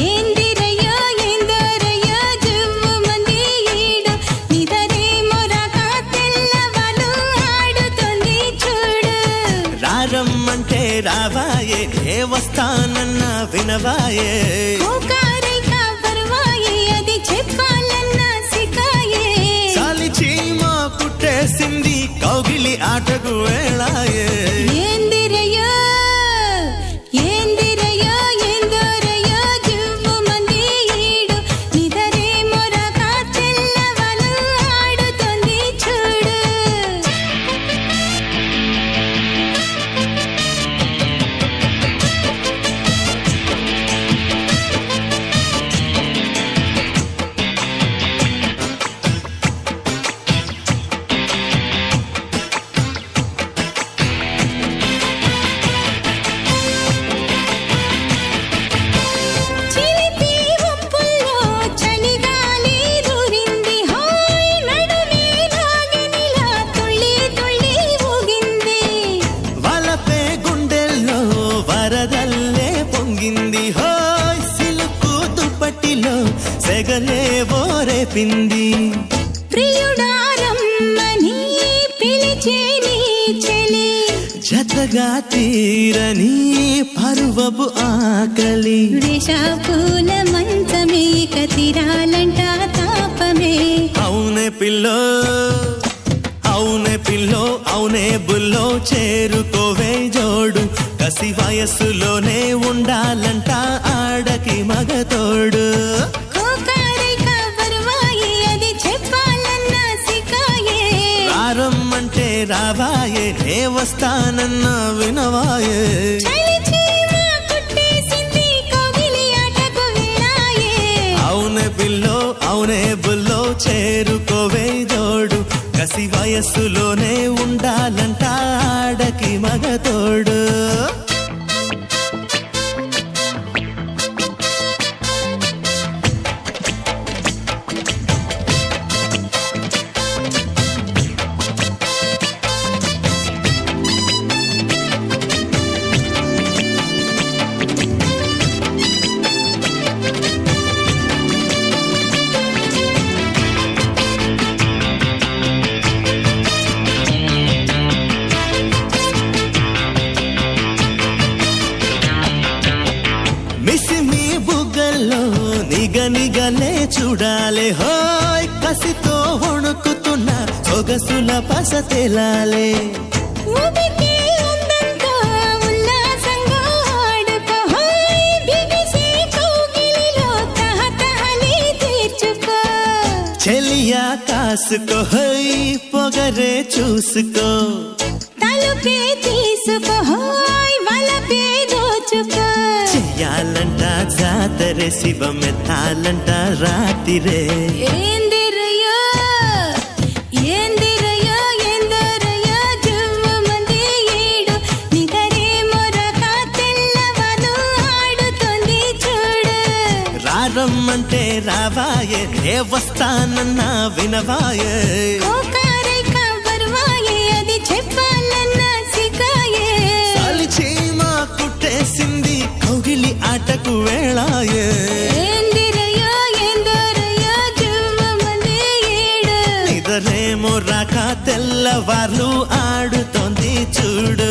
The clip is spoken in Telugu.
ఏందిరయ్యో ఏందోరయ్యో జువ్వు మంది ఈడు నిదరే మొరక తెల్లవాలు ఆడుతుంది చూడు. రారమ్మంటే రావాయే ఏ వస్తానన్న వినవాయే కోకారైక బరువాయే అది చెప్పాలన్న సికాయే. చాలి చీమ కుట్టేసింది కౌగిలి ఆటకు వేళాయే. ఏందిరయ్యో ఏందిరయ్యో ఏందోరయ్యో జువ్వు మంది ఈడు నిదరే మొరక తెల్లవాలు ఆడుతుంది చూడు. చిలిపి ఉప్పుల్లో చలిగాలి దూరింది హాయ్ నడుమే నాగినిలా తుళ్ళి తుళ్ళి ఊగింది. వలపే గుండెల్లో వరదల్లే పొంగింది హోయ్ సిలుకు దుప్పటిలో సెగలే రేపింది. ప్రియుడారమ్మని పిలిచే నీ చెలి జతగా తీరని పరువపు ఆకలి. వేషపూల మంచమే కతిరాలంట తాపమే. అవునే పిల్లో అవునే పిల్లో అవునే బుల్లో చేరుకోవే జోడు. కసి వయస్సులోనే ఉండాలంట ఆడకి మగతోడు. కోకారైక బరువాయే అది చెప్పాలన్న సికాయే. రారమ్మంటే రావాయే ఏ వస్తానన్న వినవాయే చలి చీమ కుట్టేసింది కౌగిలి ఆటకు వేళాయే. అవునే పిల్లో అవునే బుల్లో చేరుకోవే జోడు. కసి వయస్సులోనే ఉండాలంట ఆడకి మగతోడు. మిసిమి బుగ్గల్లో నిగనిగలే చూడాలే హోయ్ కసితో వణుకుతున్న సొగసుల పస తెలాలే. ఊపికే ఉందంతా ఉల్లాసంగా ఆడుకో హాయ్ బిగిసే కౌగిలిలో తహతహని తీర్చుకో. చెలియా కాసుకో హోయ్ పొగరే చూసుకో. తలుపే తీసుకో హాయ్ వలపే దోచుకో. చెయ్యాలంట జాతరే శివమెత్తాలంట రాతిరే. ఏందిరయ్యో ఏందిరయ్యో ఏందోరయ్యో జువ్వు మంది ఈడు నిదరే మొరక తెల్లవాలు ఆడుతుంది చూడు. రారమ్మంటే రావాయే ఏ వస్తానన్న వినవాయే కోకారైక బరువాయే అది చెప్పాలన్న సికాయే. చాలి చీమ కుట్టేసింది కౌగిలి ఆటకు వేళాయే. ఏందిరయ్యో ఏందోరయ్యో జువ్వు మంది ఈడు నిదరేమో రాక తెల్లవార్లు ఆడుతోంది చూడు.